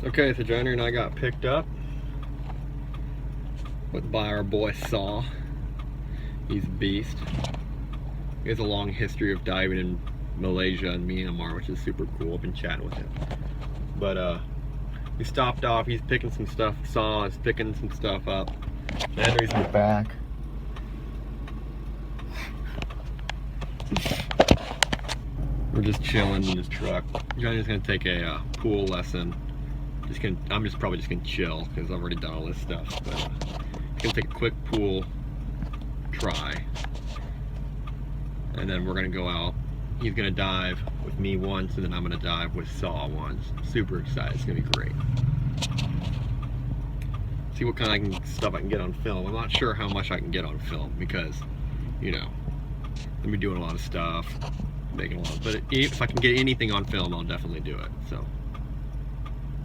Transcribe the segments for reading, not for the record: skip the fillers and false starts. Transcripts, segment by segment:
Okay, so Johnny and I got picked up by our boy Saw. He's a beast. He has a long history of diving in Malaysia and Myanmar, which is super cool. I've been chatting with him. But we stopped off. He's picking some stuff. Saw is picking some stuff up. Henry's in the back. We're just chilling in his truck. Johnny's gonna take a pool lesson. I'm probably just gonna chill because I've already done all this stuff. But he's gonna take a quick pool try, and then we're gonna go out. He's gonna dive with me once, and then I'm gonna dive with Saw once. Super excited! It's gonna be great. See what kind of stuff I can get on film. I'm not sure how much I can get on film because, you know, I'm be doing a lot of stuff, making a lot. But if I can get anything on film, I'll definitely do it. So.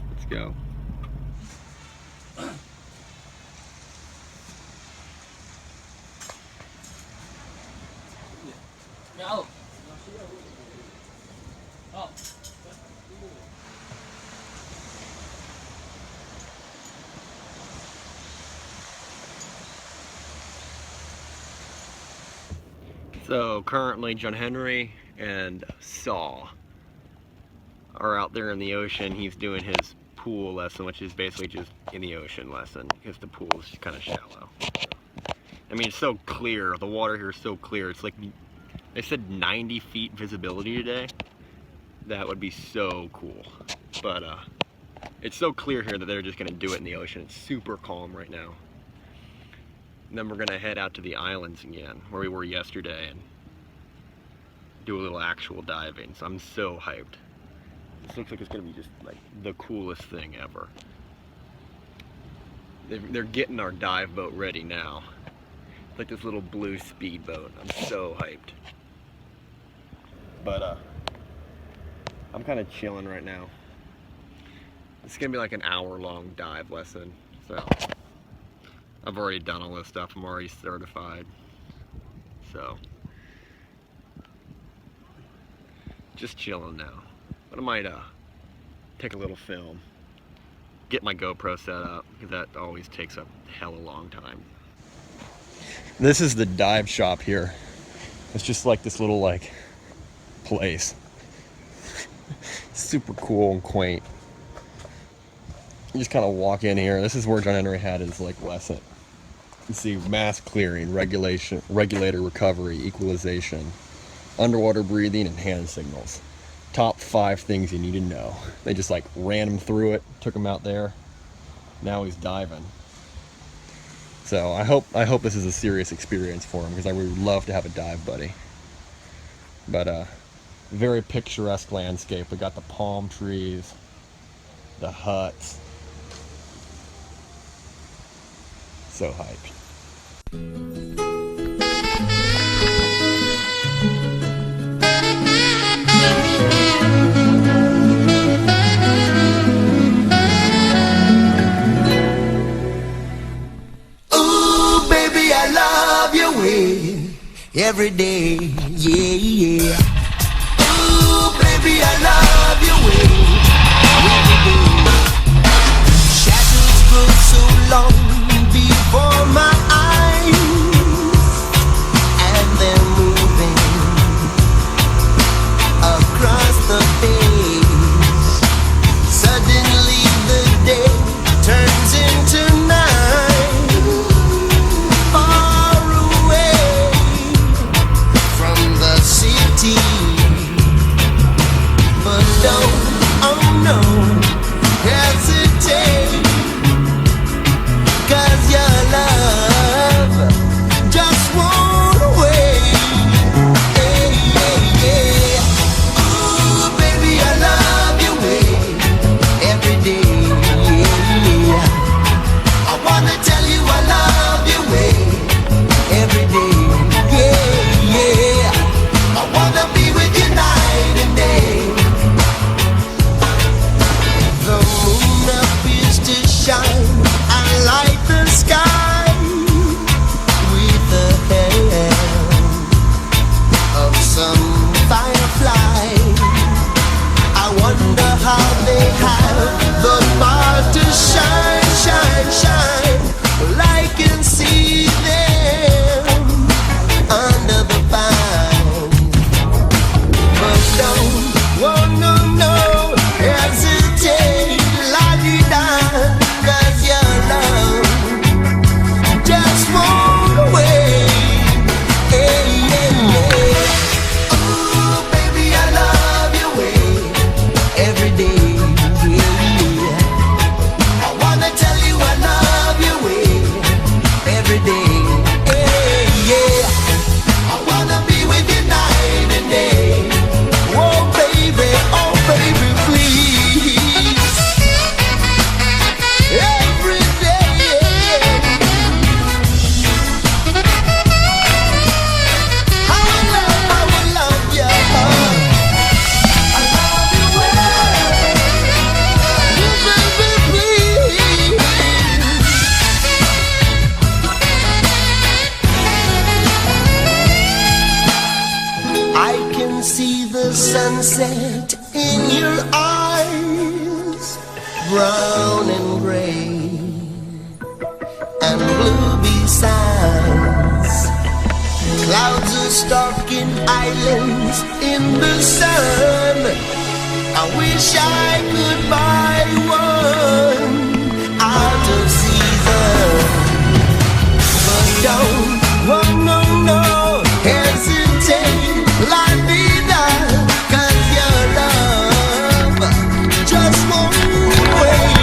Let's go. So currently John Henry and Saw are out there in the ocean. He's doing his pool lesson, which is basically just in the ocean lesson because the pool is kind of shallow. I mean, it's so clear. The water here is so clear. It's like, they said 90 feet visibility today. That would be so cool. But it's so clear here that they're just gonna do it in the ocean. It's super calm right now. And then we're gonna head out to the islands again, where we were yesterday, and do a little actual diving. So I'm so hyped. This looks like it's gonna be just like the coolest thing ever. They're getting our dive boat ready now. It's like this little blue speedboat. I'm so hyped. But I'm kind of chilling right now. It's gonna be like an hour-long dive lesson. So I've already done all this stuff. I'm already certified. So just chilling now. But I might take a little film, get my GoPro set up, because that always takes a hell of a long time. This is the dive shop here. It's just like this little place. Super cool and quaint. You just kind of walk in here. This is where John Henry had his lesson. You see mass clearing, regulator recovery, equalization, underwater breathing, and hand signals. Top 5 things you need to know. They just ran him through it, took him out there. Now he's diving. So I hope this is a serious experience for him, because I would love to have a dive buddy. But very picturesque landscape. We got the palm trees, the huts. So hyped. Every day, yeah, yeah. Ooh, baby, I love your way. Every day. Shadows grow so long before my eyes, and they're moving across the face. Suddenly the day turns into night. Far away from the city. how they have the power to shine, shine, shine. Well, I can see them under the pine. But don't, oh no, no, hesitate, la-di-da, 'cause your love just won't away. Hey, yeah, yeah. Ooh, baby, I love your way every day. Yeah, yeah. I wanna tell you I love your way every day. Hey, yeah. I wanna be with you night and day. Oh baby, please. Every day. I will love you. I love you well. Baby, please. I can see the sunset in your eyes, brown and gray and blue besides. Clouds are stalking islands in the sun. I wish I could buy one out of season. But don't, oh no, no, hesitate, la-di-da, 'cause your love just won't wait.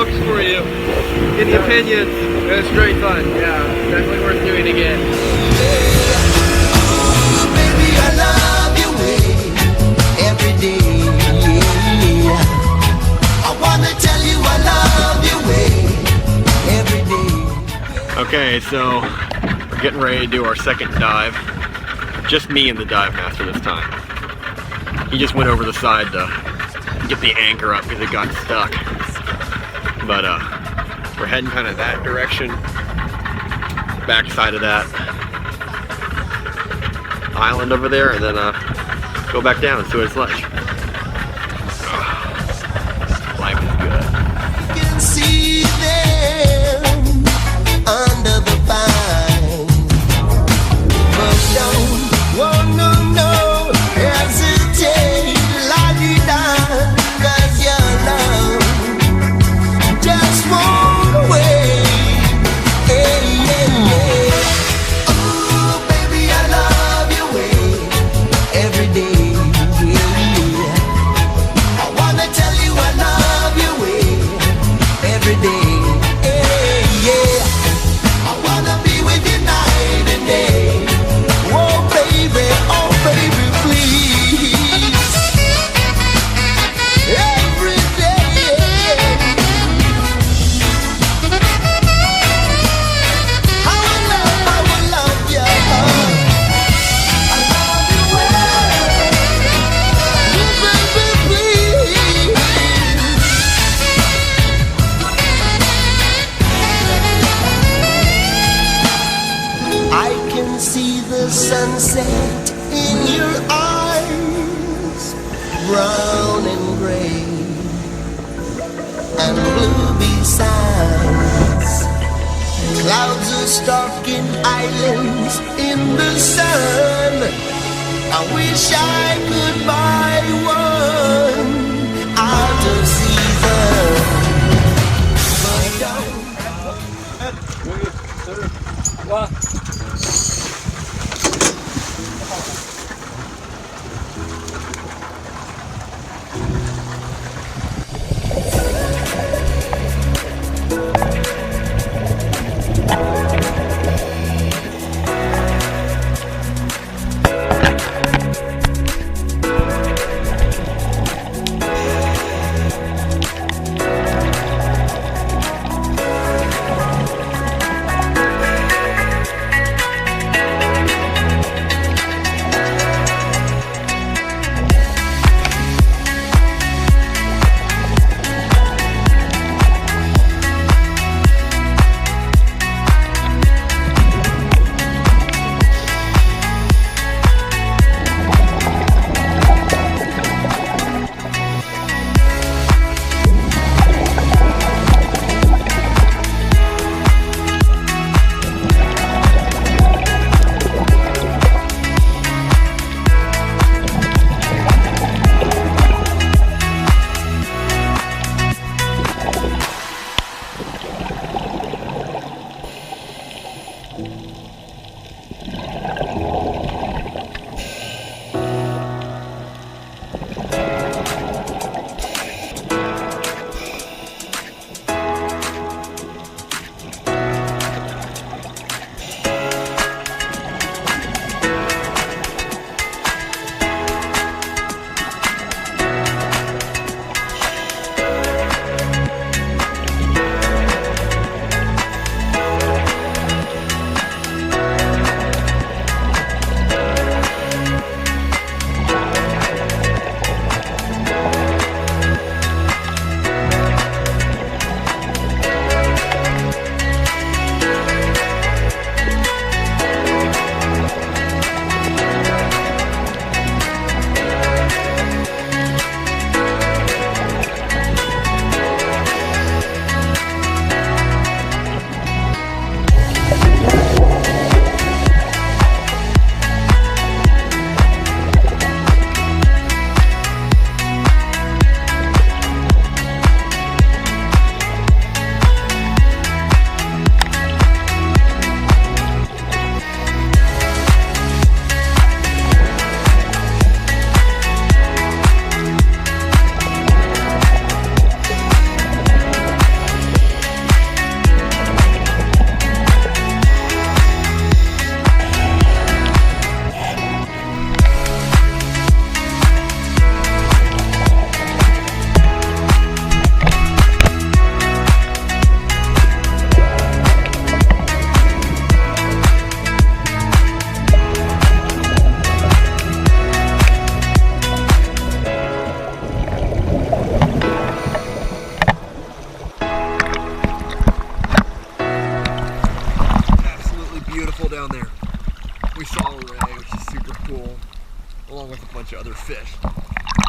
looks for you? Any opinions? It was great fun. Yeah, definitely worth doing again. Oh, baby, I love your way every day. Yeah. I wanna tell you I love your way every day. Okay, so we're getting ready to do our second dive. Just me and the dive master this time. He just went over the side to get the anchor up because it got stuck. But we're heading kind of that direction, back side of that island over there, and then go back down and see what it's like. Life is good. You can see them under the pine, but don't, oh no, no, hesitate, la-di-da, 'cause your love just won't away. Hey, yeah, yeah. Oh, baby, I love your way every day. Yeah. I wanna tell you I love your way every day. Hey, yeah. I wanna be with you night and day. Oh, baby, please. Every day. I will love you. I love you well. Baby, please. I can see the sunset in your eyes, brown and gray and blue besides. Clouds are stalking islands in the sun. I wish I could buy one out of season. But don't.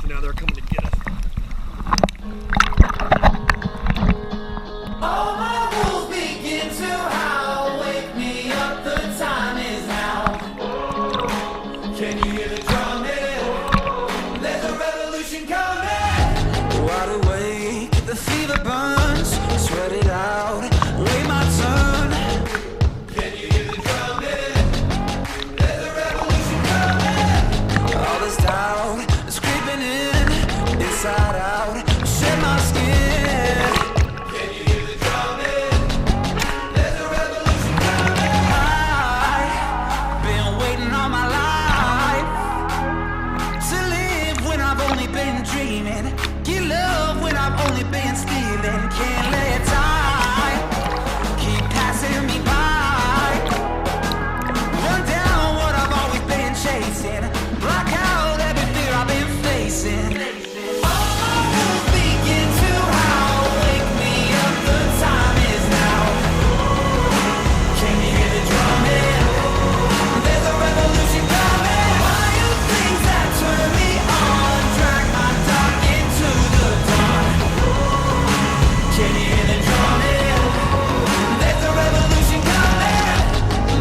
So now they're coming to get us. All my wolves begin to howl. Wake me up, the time is now. Can you hear the drumming? There's a revolution coming. Wide awake, the fever burns. Sweat it out, wait my turn. Can you hear the drumming? There's a revolution coming. All this doubt is creeping in, inside out, shed my skin. Can you hear the drumming? There's a revolution coming. I've been waiting all my life to live when I've only been dreaming. Get love when I've only been stealing. Can't let time keep passing me by. Run down what I've always been chasing. Block out every fear I've been facing. All my wolves begin to howl. Wake me up, the time is now. Can you hear the drumming? There's a revolution coming. Wild things that turn me on, drag my dark into the dawn. Can you hear the drumming? There's a revolution coming.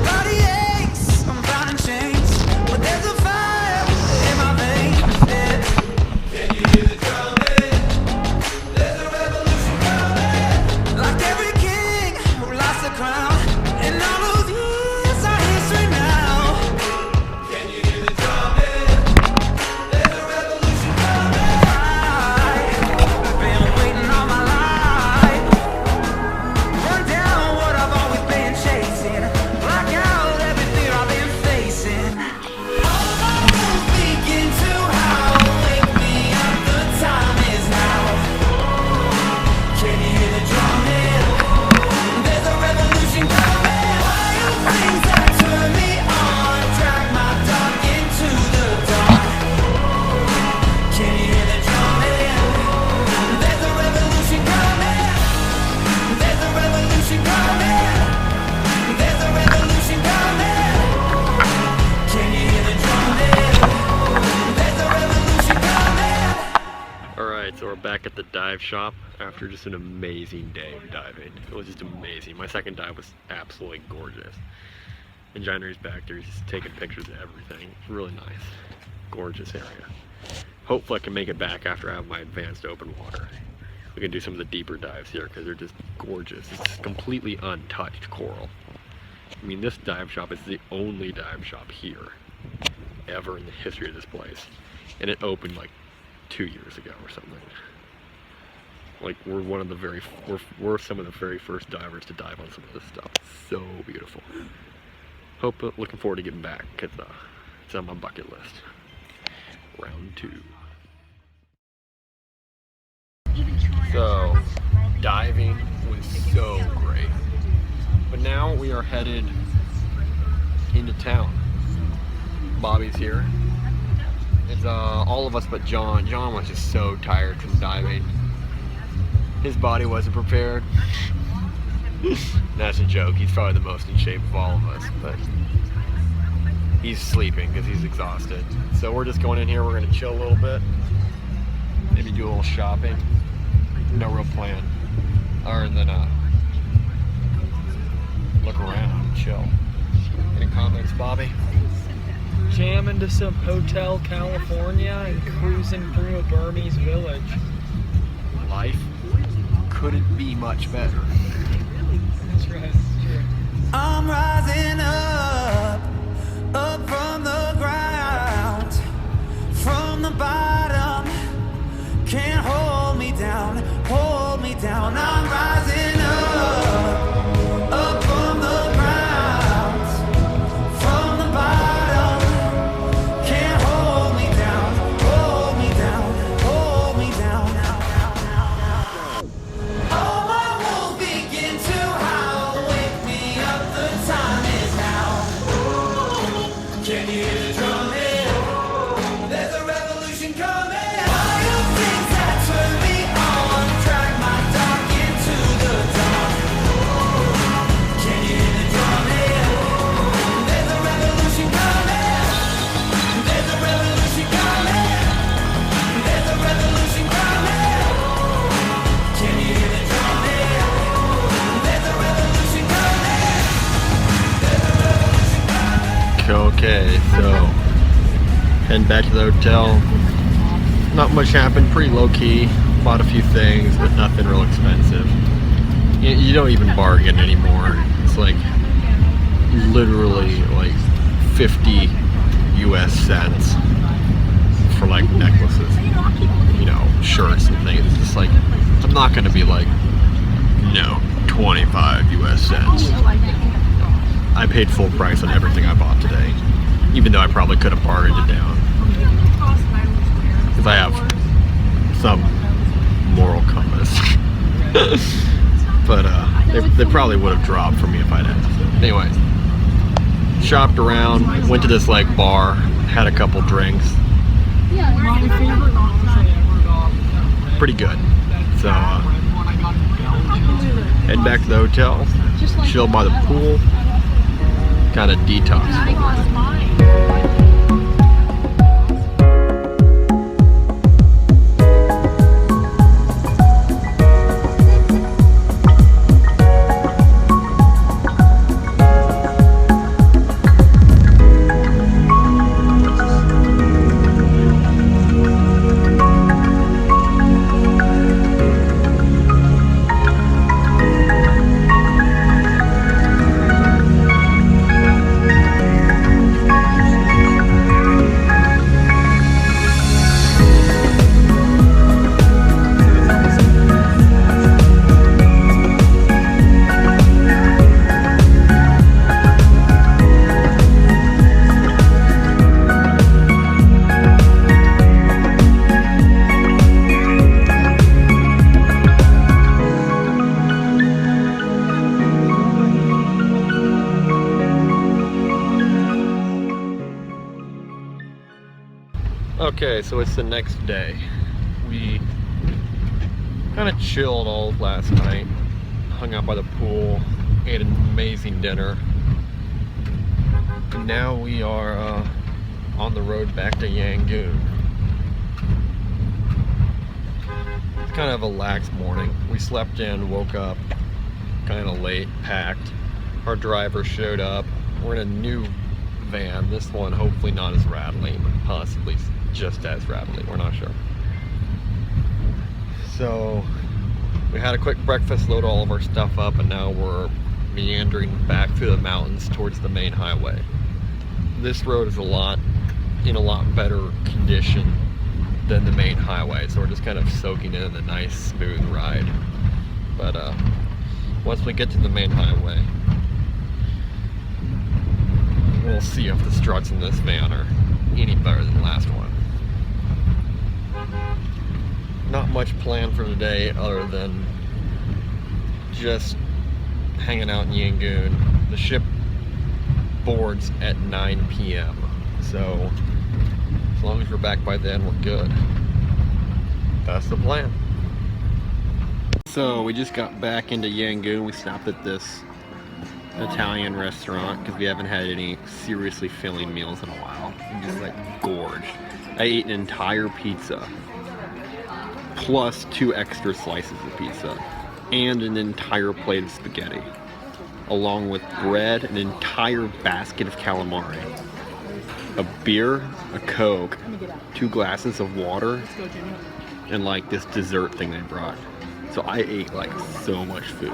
Body aches, I'm bound in chains, but there's a fire in my veins. Yeah. Can you hear the drumming? There's a revolution coming. Like every king who lost the crown, and all those years are history now. Can you hear the drumming? There's a revolution coming. I've been waiting all my life. Run down what I've always been chasing. Block out every fear I've been facing. All my wolves begin to howl. Wake me up, the time is now. Can you hear the drumming? There's a revolution coming. Wild things that turn me on, drag my dark into the dawn. Can you hear the drumming? There's a revolution coming. There's a revolution coming. There's a revolution coming. Can you hear the drumming? There's a revolution coming. Alright, so we're back at the dive shop after just an amazing day of diving. It was just amazing. My second dive was absolutely gorgeous. And John Henry's back there, he's just taking pictures of everything. It's really nice. Gorgeous area. Hopefully I can make it back after I have my advanced open water. We can do some of the deeper dives here because they're just gorgeous. It's completely untouched coral. I mean, this dive shop is the only dive shop here ever in the history of this place. And it opened like 2 years ago or something. Like we're some of the very first divers to dive on some of this stuff. It's so beautiful. Looking forward to getting back because it's on my bucket list. Round 2. So diving was so great, but now we are headed into town. Bobby's here. It's all of us but John. John was just so tired from diving. His body wasn't prepared. That's a joke. He's probably the most in shape of all of us, but he's sleeping because he's exhausted. So we're just going in here. We're going to chill a little bit. Maybe do a little shopping. No real plan other than look around and chill. Any comments, Bobby? Jamming to some Hotel California and cruising through a Burmese village. Life couldn't be much better. That's right. True. I'm rising up from the ground, from the bottom. Can't hold me down, hold me down. I'm rising up from the ground, from the bottom. Can't hold me down, hold me down, hold me down. All my wolves begin to howl. Wake me up, the time is now. Heading back to the hotel. Not much happened, pretty low key. Bought a few things, but nothing real expensive. You don't even bargain anymore. It's like literally like 50 US cents for like necklaces, you know, shirts and things. It's just like, I'm not gonna be like, no, 25 US cents. I paid full price on everything I bought today, even though I probably could have bargained it down. Because I have some moral compass. But they probably would have dropped for me if I'd asked. Anyway, shopped around, went to this like bar, had a couple drinks. Pretty good. So head back to the hotel, chill by the pool, kind of detox. Okay, so it's the next day. We kind of chilled all last night, hung out by the pool, ate an amazing dinner. And now we are on the road back to Yangon. It's kind of a lax morning. We slept in, woke up kind of late, packed. Our driver showed up. We're in a new van. This one hopefully not as rattly, but possibly just as rattly, we're not sure. So we had a quick breakfast, load all of our stuff up, and now we're meandering back through the mountains towards the main highway. This road is in a lot better condition than the main highway, so we're just kind of soaking in the nice smooth ride. But once we get to the main highway, we'll see if the struts in this van are any better than the last one. Not much planned for today other than just hanging out in Yangon. The ship boards at 9 p.m. So as long as we're back by then, we're good. That's the plan. So we just got back into Yangon. We stopped at this Italian restaurant because we haven't had any seriously filling meals in a while. I'm just like gorged. I ate an entire pizza plus 2 extra slices of pizza and an entire plate of spaghetti, along with bread, an entire basket of calamari, a beer, a Coke, 2 glasses of water, and like this dessert thing they brought. So I ate like so much food.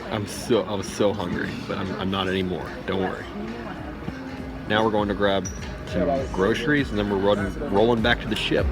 I was so hungry, but I'm not anymore. Don't worry. Now we're going to grab some groceries, and then we're rolling back to the ship.